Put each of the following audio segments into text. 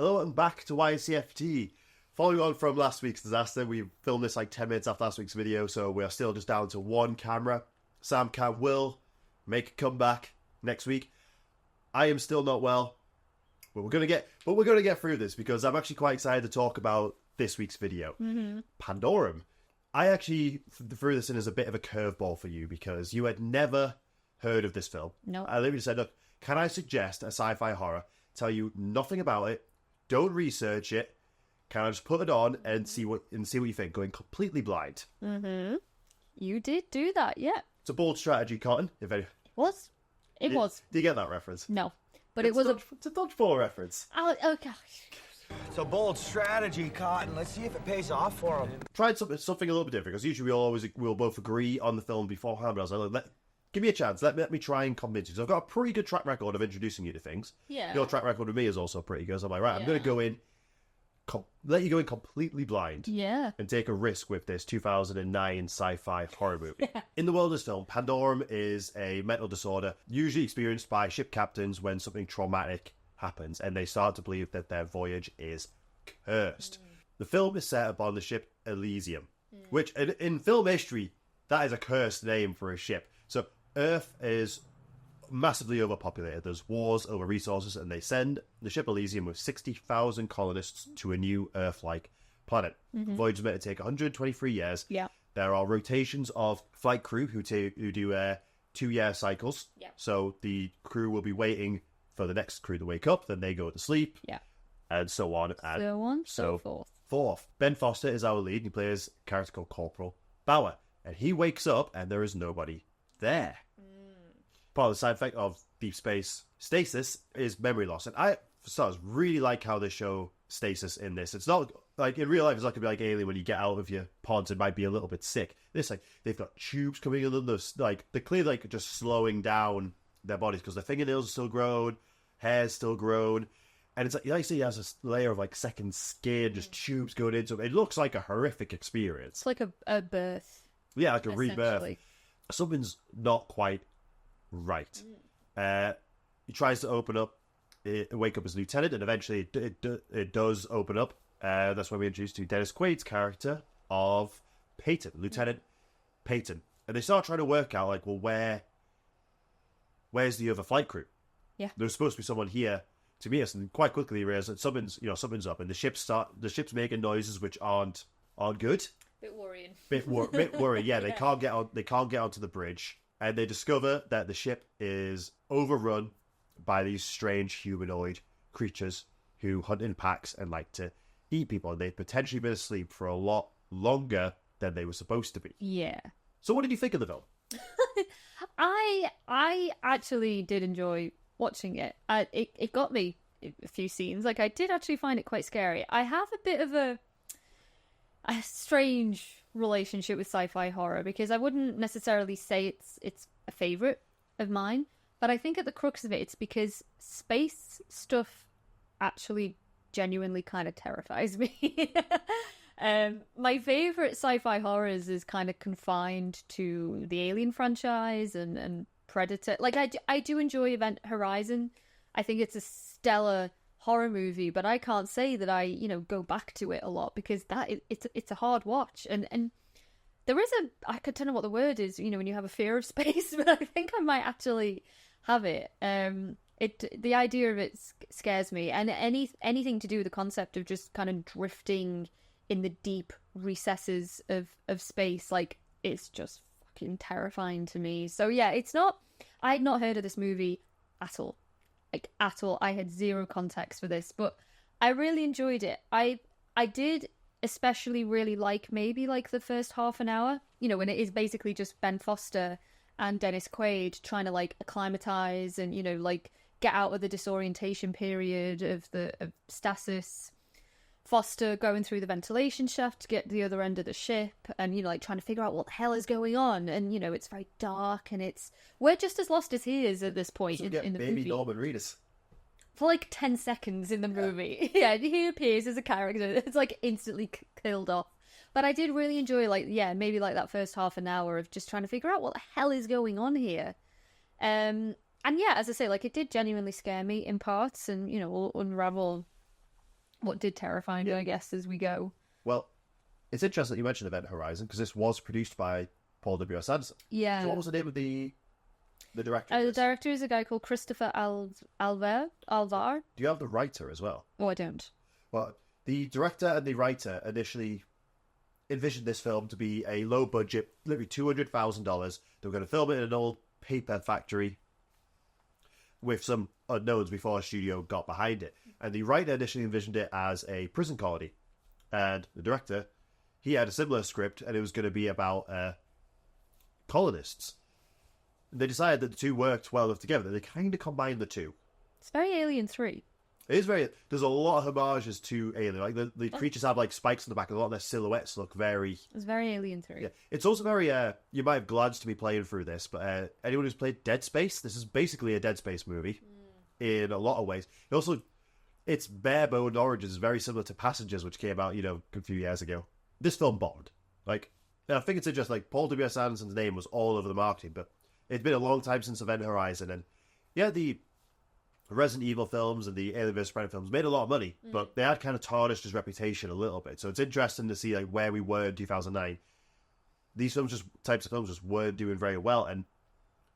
Hello and back to Ycft. Following on from last week's disaster, we filmed this like 10 minutes after last week's video, so we are still just down to one camera. Sam Cam will make a comeback next week. I am still not well, but we're gonna get through this because I'm actually quite excited to talk about this week's video, Pandorum. I actually threw this in as a bit of a curveball for you because you had never heard of this film. No. I literally said, look, can I suggest a sci-fi horror? Tell you nothing about it. Don't research it. Can I just put it on and see what you think? Going completely blind. You did do that, yeah. It's a bold strategy, Cotton. If any... Was? It was. Do you get that reference? No. But it's It's a dodgeball reference. Oh, okay. It's a bold strategy, Cotton. Let's see if it pays off for him. Tried something a little bit different because usually we'll both agree on the film beforehand. But I was like, give me a chance. Let me try and convince you. So I've got a pretty good track record of introducing you to things. Yeah. Your track record with me is also pretty good. So I'm like, right, I'm going to go in, let you go in completely blind. Yeah. And take a risk with this 2009 sci-fi horror movie. In the world of this film, Pandorum is a mental disorder usually experienced by ship captains when something traumatic happens and they start to believe that their voyage is cursed. The film is set upon the ship Elysium, which in film history, that is a cursed name for a ship. So Earth is massively overpopulated. There's wars over resources, and they send the ship Elysium with 60,000 colonists to a new Earth-like planet. Voyage is meant to take 123 years. Yeah. There are rotations of flight crew who do 2-year cycles. Yeah. So the crew will be waiting for the next crew to wake up, then they go to sleep. Yeah. And so on. And so forth. Ben Foster is our lead. He plays a character called Corporal Bauer. And he wakes up and there is nobody there. Part of the side effect of deep space stasis is memory loss. And I, for starters, really like how they show stasis in this. It's not like in real life, it's not going to be like Alien when you get out of your ponds and might be a little bit sick. This, like, they've got tubes coming in them. Like, they're clearly like just slowing down their bodies because their fingernails are still grown, hair's still grown. And it's like, you see, he has a layer of like second skin, just tubes going into it. It looks like a horrific experience. It's like a birth. Yeah, like a rebirth. Something's not quite right. He tries to open up, wake up as lieutenant, and eventually it does open up. That's when we introduce to Dennis Quaid's character of Peyton, Lieutenant Peyton. And they start trying to work out, like, well, where's the other flight crew? Yeah. There's supposed to be someone here to meet us, and quite quickly you realize that something's up, and the ship's making noises which aren't good. Bit worrying. Bit worrying. Yeah, they can't get onto the bridge, and they discover that the ship is overrun by these strange humanoid creatures who hunt in packs and like to eat people. And they've potentially been asleep for a lot longer than they were supposed to be. Yeah. So, what did you think of the film? I actually did enjoy watching it. It got me a few scenes. Like, I did actually find it quite scary. I have a bit of a strange relationship with sci-fi horror because I wouldn't necessarily say it's a favorite of mine, but I think at the crux of it, it's because space stuff actually genuinely kind of terrifies me. My favorite sci-fi horrors is kind of confined to the Alien franchise and Predator. Like, I do enjoy Event Horizon. I think it's a stellar horror movie, but I can't say that I, go back to it a lot because it's a hard watch. And there is I don't know what the word is, when you have a fear of space, but I think I might actually have it. The idea of it scares me, and anything to do with the concept of just kind of drifting in the deep recesses of space, like, it's just fucking terrifying to me. So yeah, I had not heard of this movie at all. Like, at all. I had zero context for this, but I really enjoyed it. I did especially really like maybe like the first half an hour, when it is basically just Ben Foster and Dennis Quaid trying to like acclimatize and, like get out of the disorientation period of stasis. Foster going through the ventilation shaft to get to the other end of the ship and, like trying to figure out what the hell is going on. And, it's very dark and we're just as lost as he is at this point in the movie. Baby Norman Reedus. For like 10 seconds in the movie. Yeah, he appears as a character. It's like instantly killed off. But I did really enjoy, like, maybe like that first half an hour of just trying to figure out what the hell is going on here. And yeah, as I say, like, it did genuinely scare me in parts and, will unravel what did terrify me, I guess, as we go. Well, it's interesting that you mentioned Event Horizon, because this was produced by Paul W.S. Anderson. Yeah. So what was the name of the director? of The this? director is a guy called Christopher Alvar. Do you have the writer as well? Oh, I don't. Well, the director and the writer initially envisioned this film to be a low budget, literally $200,000. They were going to film it in an old paper factory with some unknowns before a studio got behind it. And the writer initially envisioned it as a prison comedy. And the director, he had a similar script, and it was going to be about colonists. They decided that the two worked well enough together. They kind of combined the two. It's very Alien 3. It is very... There's a lot of homages to Alien. Like, the creatures have, like, spikes on the back, and a lot of their silhouettes look very... It's very Alien 3. Yeah. It's also very... you might have glanced to me playing through this, but anyone who's played Dead Space, this is basically a Dead Space movie in a lot of ways. It also... Its bare-bone origins is very similar to Passengers, which came out, a few years ago. This film bombed. Like, I think it's just like Paul W.S. Anderson's name was all over the marketing, but it's been a long time since Event Horizon, and yeah, the Resident Evil films and the Alien vs. Predator films made a lot of money, but they had kind of tarnished his reputation a little bit. So it's interesting to see like where we were in 2009. These types of films just weren't doing very well, and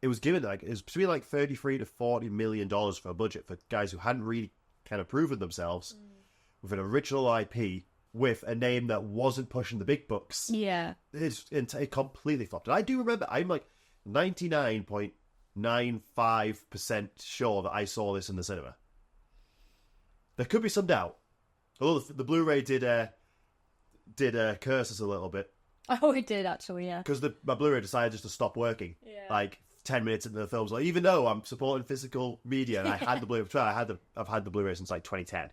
it was given it was between like $33 to $40 million for a budget for guys who hadn't really kind of proven themselves with an original IP with a name that wasn't pushing the big bucks. Yeah. It completely flopped. And I do remember, I'm like 99.95% sure that I saw this in the cinema. There could be some doubt. Although the Blu-ray did curse us a little bit. Oh, it did, actually, yeah. Because my Blu-ray decided just to stop working. Yeah. Like 10 minutes into the film. So even though I'm supporting physical media and I had the Blu-ray, I've had the Blu-ray since like 2010.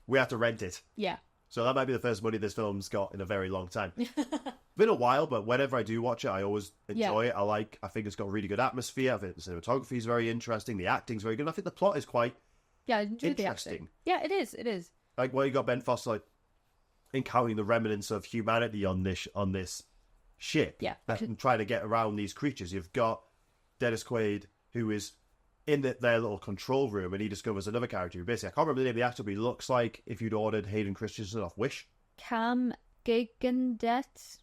We have to rent it. Yeah. So that might be the first money this film's got in a very long time. Been a while, but whenever I do watch it, I always enjoy it. I think it's got really good atmosphere. I think the cinematography is very interesting. The acting's very good. And I think the plot is quite I enjoyed the interesting. acting. Yeah, it is. It is. Like where you got Ben Foster like encountering the remnants of humanity on this ship. Yeah. And trying to get around these creatures. You've got Dennis Quaid, who is in their little control room, and he discovers another character who basically, I can't remember the name of the actor, but he looks like if you'd ordered Hayden Christensen off Wish. Cam Gigandet.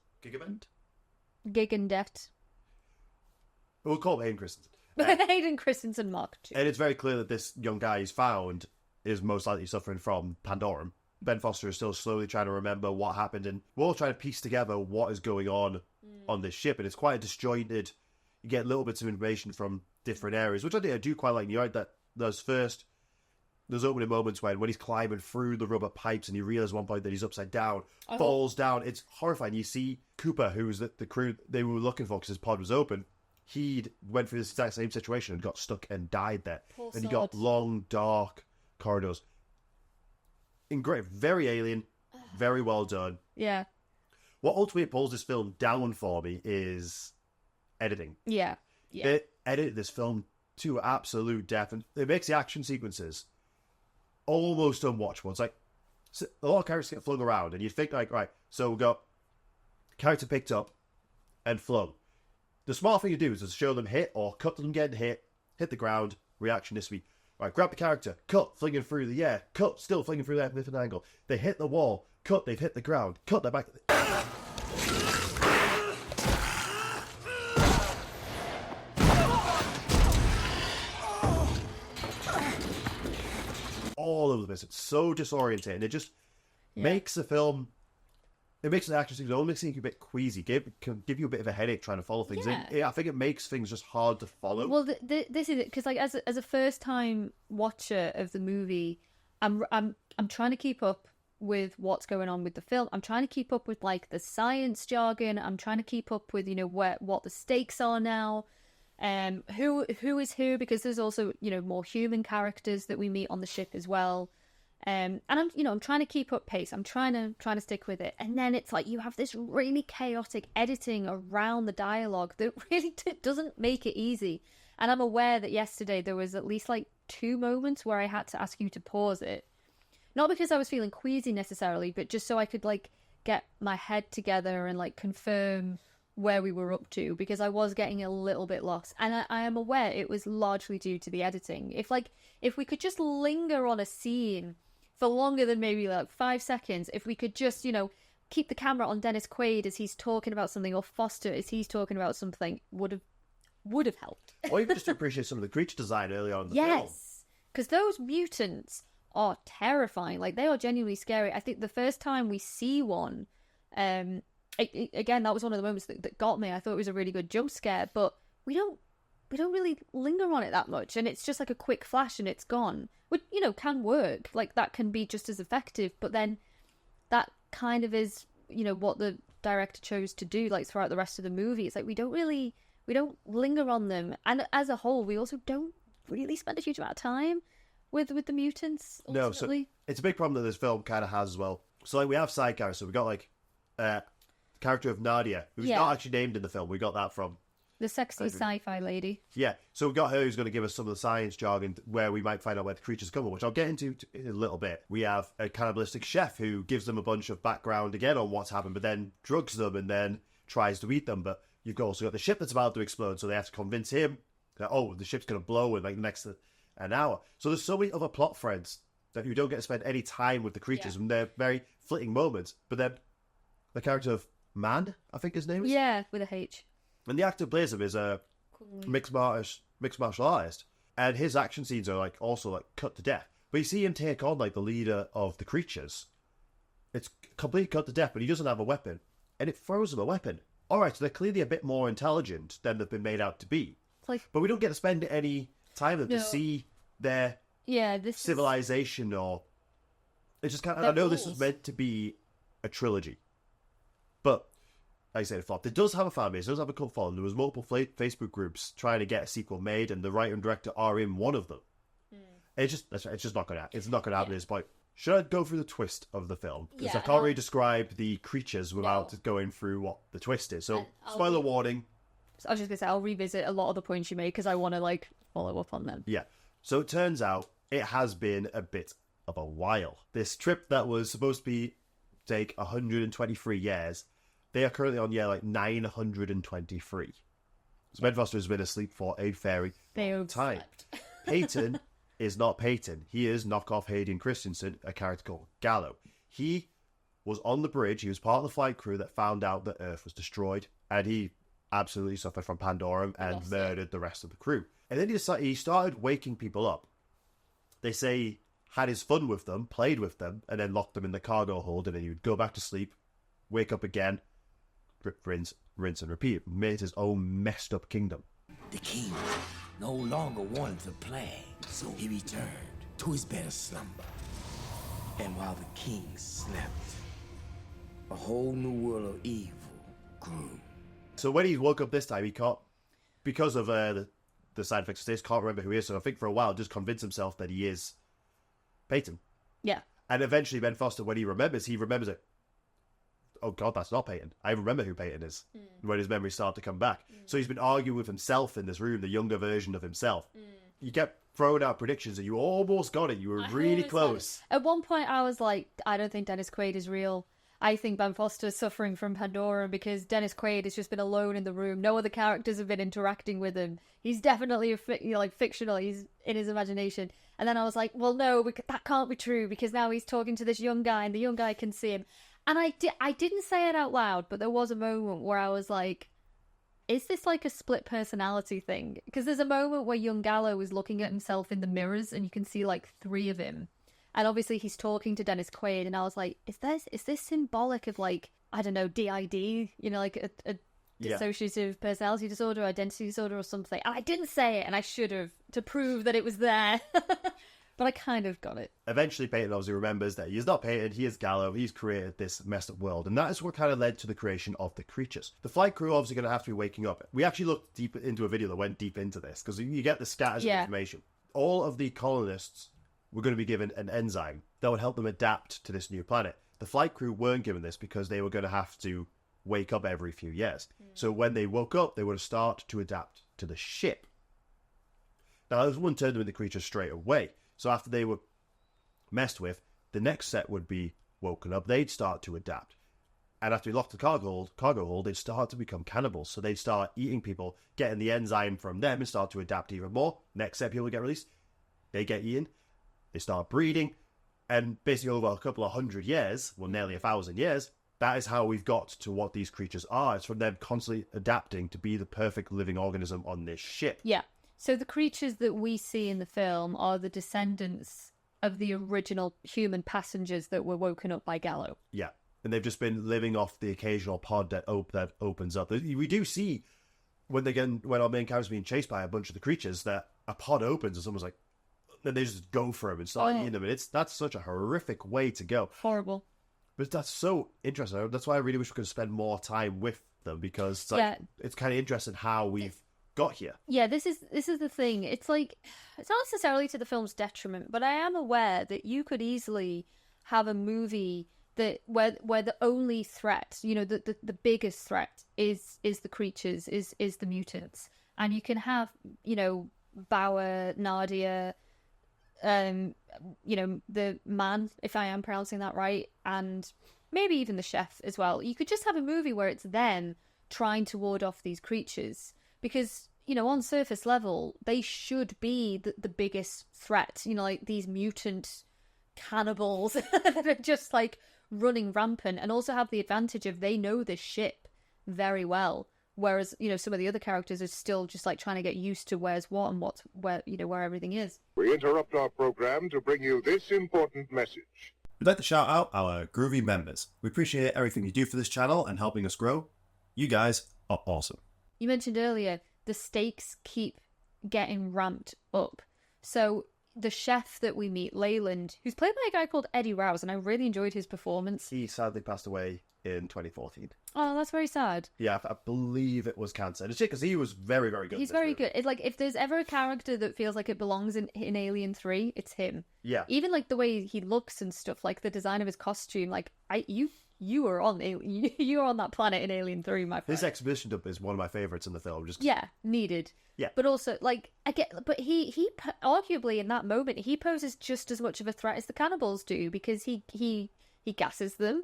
Gigandet. We'll call him Hayden Christensen. Hayden Christensen Mark II. And it's very clear that this young guy he's found is most likely suffering from Pandorum. Ben Foster is still slowly trying to remember what happened, and we're all trying to piece together what is going on this ship, and it's quite disjointed. You get little bits of information from different areas, which I do quite like. You're right that there's opening moments when he's climbing through the rubber pipes and you realize at one point that he's upside down, falls down. It's horrifying. You see Cooper, who was the crew they were looking for because his pod was open. He went through this exact same situation and got stuck and died there. Poor and you sod. got long, dark corridors. Great, very Alien, very well done. Yeah. What ultimately pulls this film down for me is editing. Yeah. Yeah. It edited this film to absolute death, and it makes the action sequences almost unwatchable. It's like a lot of characters get flung around, and you think like, right, so we've got character picked up and flung. The smart thing to do is to show them hit or cut them getting hit the ground, reaction this week. Right, grab the character, cut, flinging through the air, cut, still flinging through the air from a different angle. They hit the wall, cut, they've hit the ground, cut, they're back. All over the place. It's so disorientating. It just makes the film... It makes the action scenes, it only makes it a bit queasy. Can give you a bit of a headache trying to follow things. Yeah. I think it makes things just hard to follow. Well, this is it, because like as a first time watcher of the movie, I'm trying to keep up with what's going on with the film. I'm trying to keep up with like the science jargon. I'm trying to keep up with what the stakes are now, who is who, because there's also more human characters that we meet on the ship as well. And I'm trying to keep up pace. I'm trying to stick with it. And then it's like you have this really chaotic editing around the dialogue that really doesn't make it easy. And I'm aware that yesterday there was at least like 2 moments where I had to ask you to pause it. Not because I was feeling queasy necessarily, but just so I could like get my head together and like confirm where we were up to, because I was getting a little bit lost. And I am aware it was largely due to the editing. If we could just linger on a scene for longer than maybe like 5 seconds, if we could just, keep the camera on Dennis Quaid as he's talking about something, or Foster as he's talking about something, would have helped. Or even just to appreciate some of the creature design early on in the film. Yes, because those mutants are terrifying. Like, they are genuinely scary. I think the first time we see one, again, that was one of the moments that got me. I thought it was a really good jump scare, but we don't really linger on it that much, and it's just like a quick flash and it's gone, which can work. Like, that can be just as effective, but then that kind of is what the director chose to do, like, throughout the rest of the movie. It's like we don't linger on them, and as a whole we also don't really spend a huge amount of time with the mutants ultimately. No, so it's a big problem that this film kind of has as well. So like, we have side characters. So we got like the character of Nadia, who's not actually named in the film. We got that from the sexy sci-fi lady. Yeah, so we got her who's going to give us some of the science jargon where we might find out where the creatures come from, which I'll get into in a little bit. We have a cannibalistic chef who gives them a bunch of background again on what's happened, but then drugs them and then tries to eat them. But you've also got the ship that's about to explode, so they have to convince him that, the ship's going to blow in like the next an hour. So there's so many other plot threads that you don't get to spend any time with the creatures, and they're very flitting moments. But then the character of Man, I think his name is? Yeah, with a H. And the actor who plays him is a mixed martial artist, and his action scenes are like also like cut to death. But you see him take on like the leader of the creatures. It's complete cut to death, but he doesn't have a weapon, and it throws him a weapon. All right, so they're clearly a bit more intelligent than they've been made out to be. But we don't get to spend any time with them to see their civilization or it's just kind of. I know this was meant to be a trilogy, but. Like I said, it does have a fan base, it does have a cult following. There was multiple Facebook groups trying to get a sequel made, and the writer and director are in one of them. It's just not going to happen. It's not going to happen at this point. Should I go through the twist of the film? Because I can't really describe the creatures without going through what the twist is. So, spoiler warning. I was just going to say, I'll revisit a lot of the points you made because I want to follow up on them. Yeah. So it turns out it has been a bit of a while. This trip that was supposed to take 123 years. They are currently on 923. So Ben Foster has been asleep for a very long time. Peyton is not Peyton. He is knockoff Hayden Christensen, a character called Gallo. He was on the bridge. He was part of the flight crew that found out that Earth was destroyed, and he absolutely suffered from Pandorum and murdered the rest of the crew. And then he started waking people up. They say he had his fun with them, played with them, and then locked them in the cargo hold, and then he would go back to sleep, wake up again, rinse and repeat. Made his own messed up kingdom. The king no longer wanted the plague, so he returned to his better slumber. And while the king slept, a whole new world of evil grew. So when he woke up this time, he can't, because of the side effects of this, can't remember who he is. So I think for a while, just convinced himself that he is Peyton. Yeah. And eventually, Ben Foster, when he remembers it. Oh God, that's not Peyton. I remember who Peyton is. When his memories start to come back. So he's been arguing with himself in this room, the younger version of himself. You kept throwing out predictions and you almost got it. You were really close. At one point I was like, I don't think Dennis Quaid is real. I think Ben Foster's suffering from Pandorum because Dennis Quaid has just been alone in the room. No other characters have been interacting with him. He's definitely fictional. He's in his imagination. And then I was like, well, no, that can't be true because now he's talking to this young guy and the young guy can see him. And I didn't say it out loud, but there was a moment where I was like, is this like a split personality thing? Because there's a moment where young Gallo is looking at himself in the mirrors and you can see like 3 of him. And obviously he's talking to Dennis Quaid and I was like, is this symbolic of like, I don't know, DID? Like a dissociative personality disorder, identity disorder or something. And I didn't say it and I should have to prove that it was there. But I kind of got it. Eventually, Peyton obviously remembers that he is not Peyton, he is Gallo, he's created this messed up world. And that is what kind of led to the creation of the creatures. The flight crew obviously going to have to be waking up. We actually looked deep into a video that went deep into this, because you get the scatters of information. All of the colonists were going to be given an enzyme that would help them adapt to this new planet. The flight crew weren't given this because they were going to have to wake up every few years. So when they woke up, they would start to adapt to the ship. Now, this wouldn't turn them into creatures straight away. So after they were messed with, the next set would be woken up. They'd start to adapt. And after we locked the cargo hold, they'd start to become cannibals. So they'd start eating people, getting the enzyme from them and start to adapt even more. Next set, people get released. They get eaten. They start breeding. And basically over a couple of 100 years, well, nearly 1,000 years, that is how we've got to what these creatures are. It's from them constantly adapting to be the perfect living organism on this ship. Yeah. So the creatures that we see in the film are the descendants of the original human passengers that were woken up by Gallo. Yeah. And they've just been living off the occasional pod that opens up. We do see when our main character's being chased by a bunch of the creatures that a pod opens and someone's like, and they just go for him and start eating them. And that's such a horrific way to go. Horrible. But that's so interesting. That's why I really wish we could spend more time with them, because it's kind of interesting how we've got here. Yeah, this is the thing. It's like, it's not necessarily to the film's detriment, but I am aware that you could easily have a movie that where the only threat, the biggest threat is the creatures, is the mutants, and you can have Bauer, Nadia, the man, if I am pronouncing that right, and maybe even the chef as well. You could just have a movie where it's them trying to ward off these creatures, because on surface level they should be the biggest threat. Like these mutant cannibals that are just like running rampant, and also have the advantage of they know this ship very well, whereas some of the other characters are still just like trying to get used to where's what and where everything is. We interrupt our program to bring you this important message. We'd like to shout out our groovy members. We appreciate everything you do for this channel and helping us grow. You guys are awesome. You mentioned earlier the stakes keep getting ramped up. So the chef that we meet, Leyland, who's played by a guy called Eddie Rouse, and I really enjoyed his performance. He sadly passed away in 2014. Oh, that's very sad. Yeah, I believe it was cancer. And it's because he was very, very good. He's very good. It's like, if there's ever a character that feels like it belongs in Alien 3, it's him. Yeah. Even like the way he looks and stuff, like the design of his costume, like you were on you were on that planet in Alien 3, my friend. His exhibition dump is one of my favourites in the film. Needed. Yeah. But also, like, but he arguably in that moment, he poses just as much of a threat as the cannibals do, because he gasses them.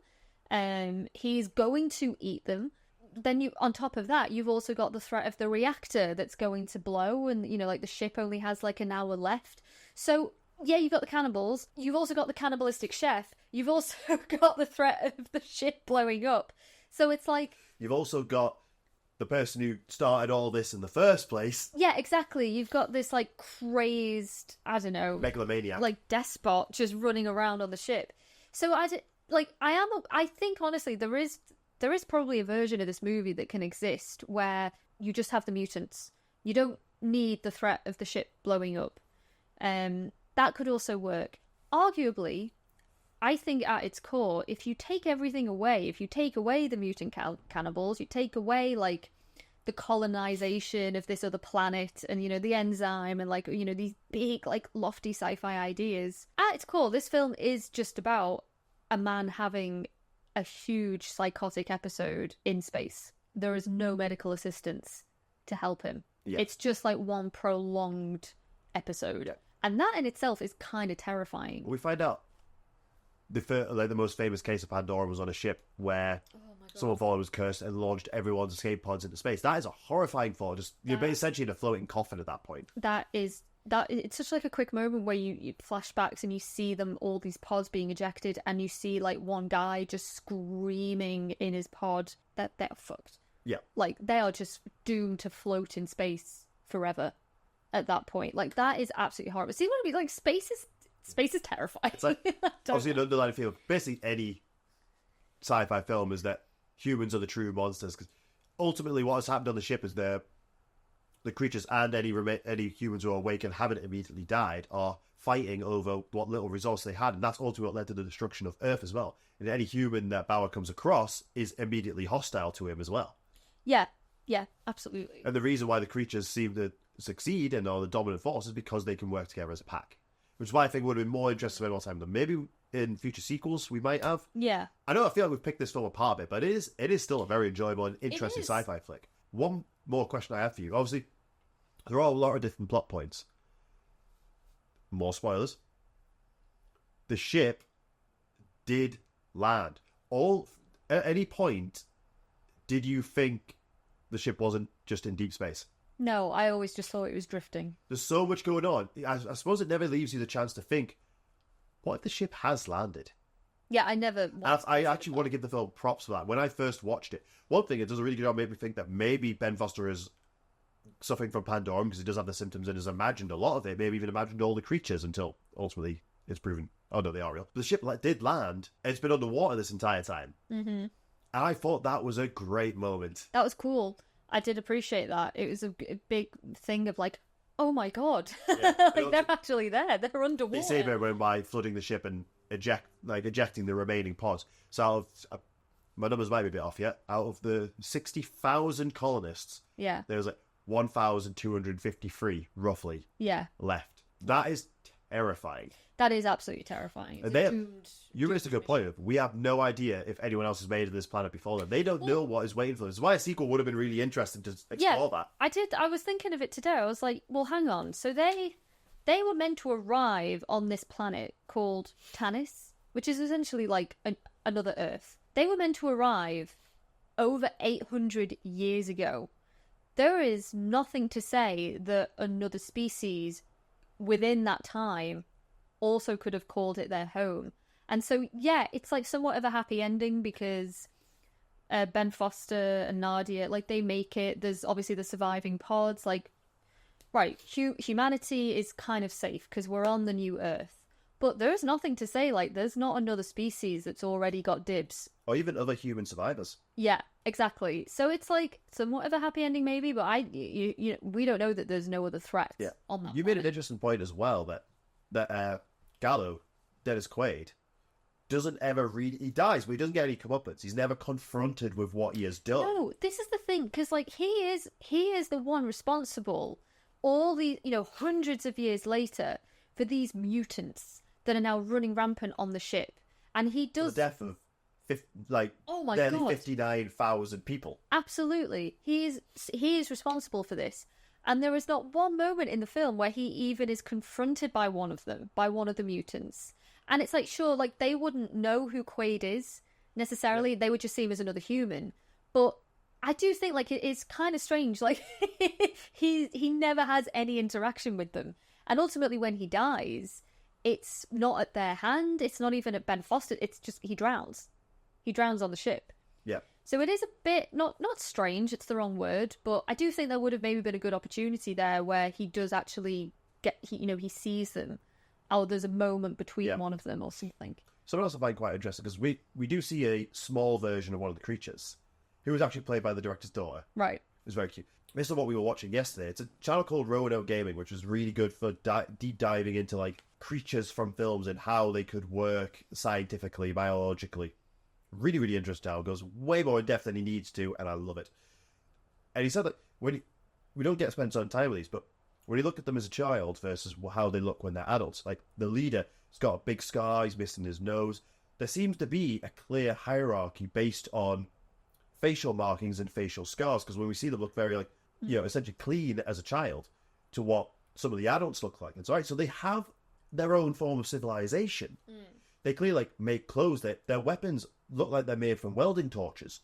He's going to eat them. Then on top of that, you've also got the threat of the reactor that's going to blow, and like the ship only has like an hour left. So yeah, you've got the cannibals. You've also got the cannibalistic chef. You've also got the threat of the ship blowing up. So it's like, you've also got the person who started all this in the first place. Yeah, exactly. You've got this like crazed, I don't know, megalomaniac, like despot just running around on the ship. So I think honestly there is probably a version of this movie that can exist where you just have the mutants. You don't need the threat of the ship blowing up. That could also work. Arguably, I think at its core, if you take everything away, if you take away the mutant cannibals, you take away like the colonization of this other planet and the enzyme and like these big like lofty sci-fi ideas, at its core this film is just about a man having a huge psychotic episode in space. There is no medical assistance to help him. Yeah. It's just like one prolonged episode. Yeah. And that in itself is kind of terrifying. We find out the most famous case of Pandorum was on a ship where someone thought it was cursed and launched everyone's escape pods into space. That is a horrifying thought. You're essentially in a floating coffin at that point. It's such like a quick moment where you flashbacks and you see them, all these pods being ejected, and you see like one guy just screaming in his pod that they're fucked. Yeah. Like they are just doomed to float in space forever at that point. Like that is absolutely horrible. See what I mean? Like space is terrifying. It's like, obviously an underlying feel of basically any sci-fi film is that humans are the true monsters, because ultimately what has happened on the ship is the creatures and any humans who are awake and haven't immediately died are fighting over what little resource they had, and that's ultimately what led to the destruction of Earth as well. And any human that Bauer comes across is immediately hostile to him as well. Yeah, absolutely. And the reason why the creatures seem to succeed and are the dominant force is because they can work together as a pack. Which is why I think would have been more interesting to spend more time with them. Maybe in future sequels we might have. Yeah. I feel like we've picked this film apart a bit, but it is still a very enjoyable and interesting sci-fi flick. One more question I have for you. Obviously, there are a lot of different plot points. More spoilers. The ship did land. At any point, did you think the ship wasn't just in deep space? No, I always just thought it was drifting. There's so much going on. I suppose it never leaves you the chance to think, what if the ship has landed? Yeah, I never. I actually want to give the film props for that. When I first watched it, one thing it does a really good job made me think that maybe Ben Foster is suffering from Pandorum because he does have the symptoms and has imagined a lot of it, maybe even imagined all the creatures until ultimately it's proven, oh no, they are real. But the ship did land, and it's been underwater this entire time. Mm-hmm. And I thought that was a great moment. That was cool. I did appreciate that. It was a big thing of like, oh my god, Yeah. like they're actually there. They're underwater. They save everyone by flooding the ship and ejecting the remaining pods. So out of, my numbers might be a bit off yet. Out of the 60,000 colonists, Yeah. there's like 1,253 roughly left. That is terrifying. That is absolutely terrifying. And you raised a good point of we have no idea if anyone else has made this planet before them. They don't know what is waiting for them. That's why a sequel would have been really interesting to explore that. I was thinking of it today. I was like, well, hang on. So they were meant to arrive on this planet called Tanis, which is essentially like another Earth. They were meant to arrive over 800 years ago. There is nothing to say that another species within that time also could have called it their home. And so, yeah, it's like somewhat of a happy ending because Ben Foster and Nadia, like, they make it. There's obviously the surviving pods. Like, right, humanity is kind of safe because we're on the new Earth. But there's nothing to say, like, there's not another species that's already got dibs. Or even other human survivors. Yeah, exactly. So it's like somewhat of a happy ending, maybe, but we don't know that there's no other threats on that You planet. made an interesting point as well that Gallo, Dennis Quaid, doesn't ever he dies, but he doesn't get any comeuppance. He's never confronted with what he has done. No, this is the thing, because like he is the one responsible all these, hundreds of years later for these mutants that are now running rampant on the ship, and he does the death of oh my nearly God. 59,000 people. Absolutely, he is responsible for this, and there is not one moment in the film where he even is confronted by one of the mutants. And it's like, sure, like they wouldn't know who Quaid is necessarily; they would just see him as another human. But I do think like it is kind of strange, like he never has any interaction with them, and ultimately when he dies, it's not at their hand. It's not even at Ben Foster. It's just he drowns. He drowns on the ship. Yeah. So it is a bit not strange. It's the wrong word, but I do think there would have maybe been a good opportunity there where he does actually he sees them. Oh, there's a moment between one of them or something. Something else I find quite interesting because we do see a small version of one of the creatures, who was actually played by the director's daughter. Right. It was very cute. This is what we were watching yesterday. It's a channel called Roanoke Gaming, which was really good for deep diving into like creatures from films and how they could work scientifically, biologically. Really, really interesting how it goes way more in depth than he needs to, and I love it. And he said that we don't get to spend some time with these, but when he looked at them as a child versus how they look when they're adults, like the leader has got a big scar, he's missing his nose. There seems to be a clear hierarchy based on facial markings and facial scars, because when we see them look very essentially clean as a child to what some of the adults look like. It's all right. So they have their own form of civilization. They clearly make clothes. Their weapons look like they're made from welding torches.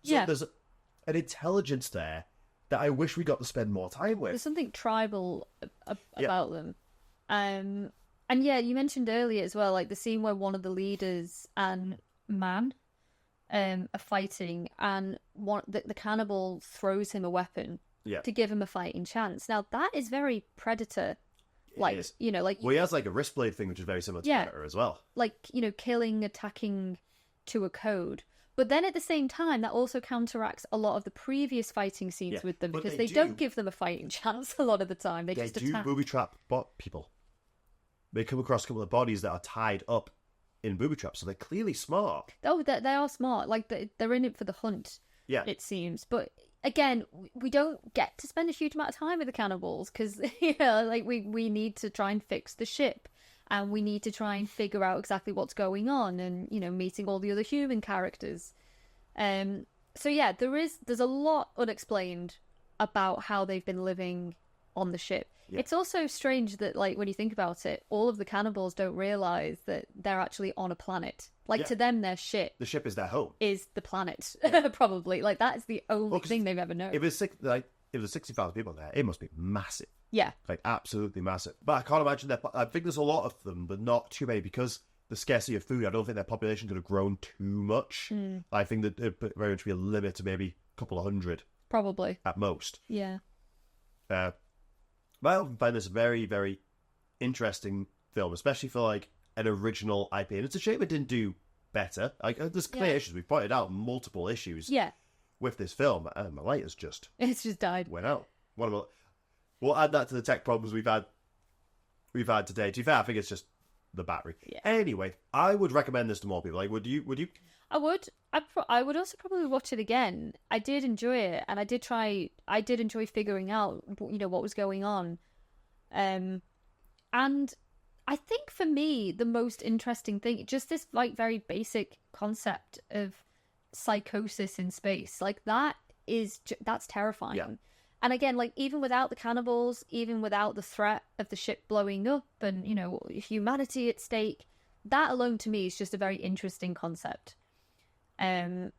So there's an intelligence there that I wish we got to spend more time with. There's something tribal about them. And yeah, you mentioned earlier as well, like the scene where one of the leaders and Man are fighting, and the cannibal throws him a weapon to give him a fighting chance. Now that is very Predator. Like, like... Well, he has like a wrist blade thing, which is very similar to Predator as well. Like, killing, attacking to a code. But then at the same time, that also counteracts a lot of the previous fighting scenes with them, because they don't give them a fighting chance a lot of the time. They just attack. Booby trap people. They come across a couple of bodies that are tied up in booby traps, so they're clearly smart. Oh, they are smart. Like, they're in it for the hunt, it seems. But again, we don't get to spend a huge amount of time with the cannibals, because like we need to try and fix the ship, and we need to try and figure out exactly what's going on, and meeting all the other human characters. So yeah, there's a lot unexplained about how they've been living on the ship. It's also strange that, like, when you think about it, all of the cannibals don't realize that they're actually on a planet. Like, to them, their ship... The ship is their home. Is the planet, probably. Like, that is the only thing they've ever known. If it's sick, like, if there's 60,000 people there, it must be massive. Yeah. Like, absolutely massive. But I can't imagine that. I think there's a lot of them, but not too many, because the scarcity of food, I don't think their population could have grown too much. I think that it very much be a limit to maybe a couple of hundred. Probably. At most. Yeah. But I often find this a very, very interesting film, especially for, like, an original IP. And it's a shame it didn't do better. Like, there's clear issues. We've pointed out multiple issues with this film, and my light has just... It's just died. Went out. We'll add that to the tech problems we've had today. To be fair, I think it's just the battery. Yeah. Anyway, I would recommend this to more people. Like, would you? I would. I would also probably watch it again. I did enjoy it, and I did enjoy figuring out, what was going on. And I think for me, the most interesting thing, just this like very basic concept of psychosis in space, like that's terrifying. Yeah. And again, like, even without the cannibals, even without the threat of the ship blowing up and, humanity at stake, that alone to me is just a very interesting concept. And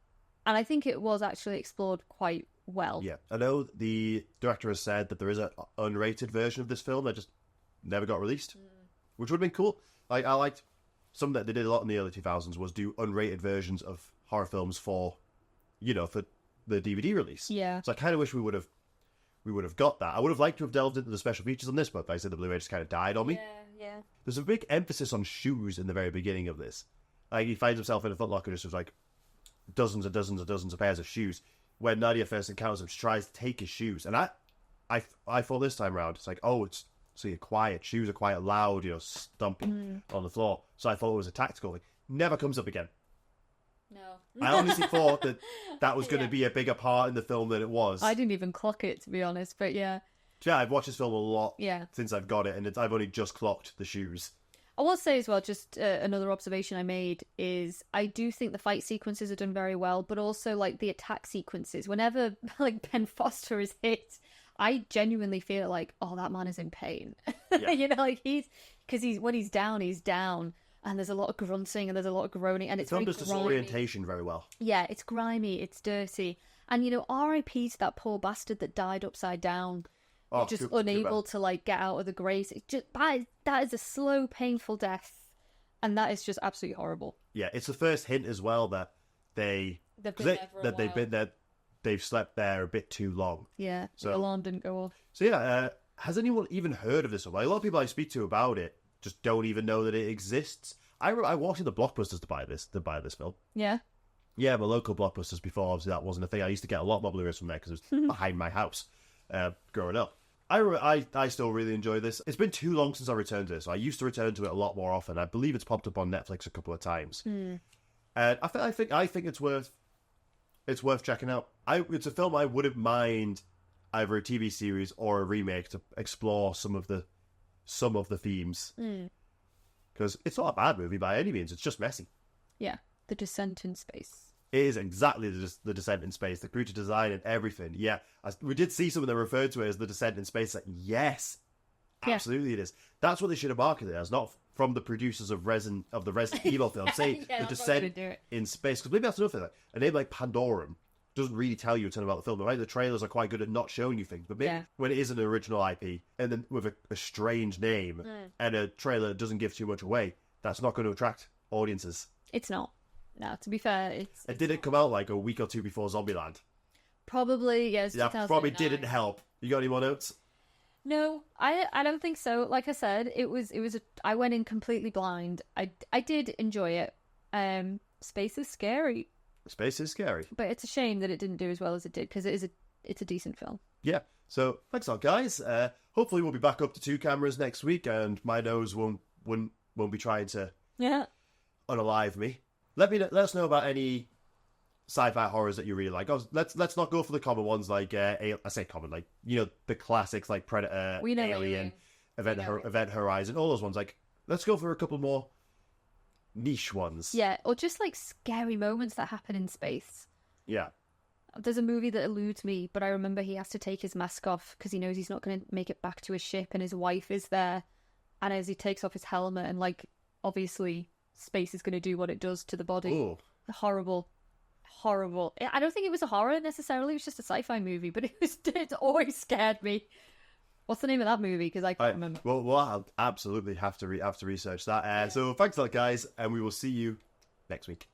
I think it was actually explored quite well. Yeah. I know the director has said that there is an unrated version of this film that just never got released, which would have been cool. Like, I liked something that they did a lot in the early 2000s was do unrated versions of horror films for the DVD release. Yeah. So I kind of wish we would have got that. I would have liked to have delved into the special features on this, but like I said, the Blu-ray just kind of died on me. Yeah. There's a big emphasis on shoes in the very beginning of this. Like, he finds himself in a Foot Locker just with like dozens and dozens and dozens of pairs of shoes. When Nadia first encounters him, she tries to take his shoes, and I thought this time around, it's like, oh, you're quiet. Shoes are quite loud, stomping on the floor. So I thought it was a tactical thing. Never comes up again. No. I honestly thought that was going to be a bigger part in the film than it was. I didn't even clock it, to be honest, but yeah. Yeah, I've watched this film a lot Yeah. since I've got it, and I've only just clocked the shoes. I will say as well, just another observation I made is I do think the fight sequences are done very well, but also like the attack sequences. Whenever like Ben Foster is hit, I genuinely feel like, oh, that man is in pain. Yeah. Like when he's down, and there's a lot of grunting and there's a lot of groaning, and it's The film very does grimy. disorientation very well. Yeah, it's grimy, it's dirty, and R.I.P. to that poor bastard that died upside down. Oh, Just too unable bad. to like get out of the grace. It just that is a slow, painful death, and that is just absolutely horrible. Yeah, it's the first hint as well that They've been there for a they've while. been there, they've slept there a bit too long. Yeah, So- the alarm didn't go off. So yeah, has anyone even heard of this one? Like, a lot of people I speak to about it just don't even know that it exists. I walked into Blockbusters to buy this film. Yeah, Yeah, my local Blockbusters before, obviously that wasn't a thing. I used to get a lot more Blu-rays from there because it was behind my house growing up. I still really enjoy this. It's been too long since I returned to this. I used to return to it a lot more often. I believe it's popped up on Netflix a couple of times. And I think it's worth checking out. It's a film I wouldn't mind either a TV series or a remake to explore some of the themes. Because it's not a bad movie by any means. It's just messy. yeah. The Descent in Space. It is exactly the Descent in Space, the creature design and everything. Yeah, we did see something that referred to it as the Descent in Space. Like, yes, absolutely it is. That's what they should have marketed it as, not from the producers of the Resident Evil film. Say Yeah, the that's what Descent they do it. in Space, because maybe that's another thing. Like, a name like Pandorum doesn't really tell you a ton about the film. Right? The trailers are quite good at not showing you things, but maybe when it is an original IP and then with a strange name and a trailer that doesn't give too much away, that's not going to attract audiences. It's not. No, to be fair, it's And did it come out like a week or two before Zombieland? probably That 2009. probably didn't help. You got any more notes? No, I don't think so. Like I said, I went in completely blind. I did enjoy it. Space is scary, Space is scary. but it's a shame that it didn't do as well as it did because it's a decent film. Yeah. So thanks a lot, guys. Hopefully we'll be back up to 2 cameras next week, and my nose won't be trying to Yeah. unalive me. Let us know about any sci-fi horrors that you really like. Let's not go for the common ones like I say common, like the classics like Predator, We know Alien, Alien. Event Horizon, all those ones. Like, let's go for a couple more niche ones. Yeah, or just like scary moments that happen in space. Yeah. There's a movie that eludes me, but I remember he has to take his mask off because he knows he's not going to make it back to his ship, and his wife is there. And as he takes off his helmet, and like obviously space is going to do what it does to the body. Ooh. Horrible. horrible. I don't think it was a horror necessarily. It was just a sci-fi movie, but it always scared me. What's the name of that movie? Because I can't remember. Well, I'll absolutely have to research that. So thanks a lot, guys, and we will see you next week.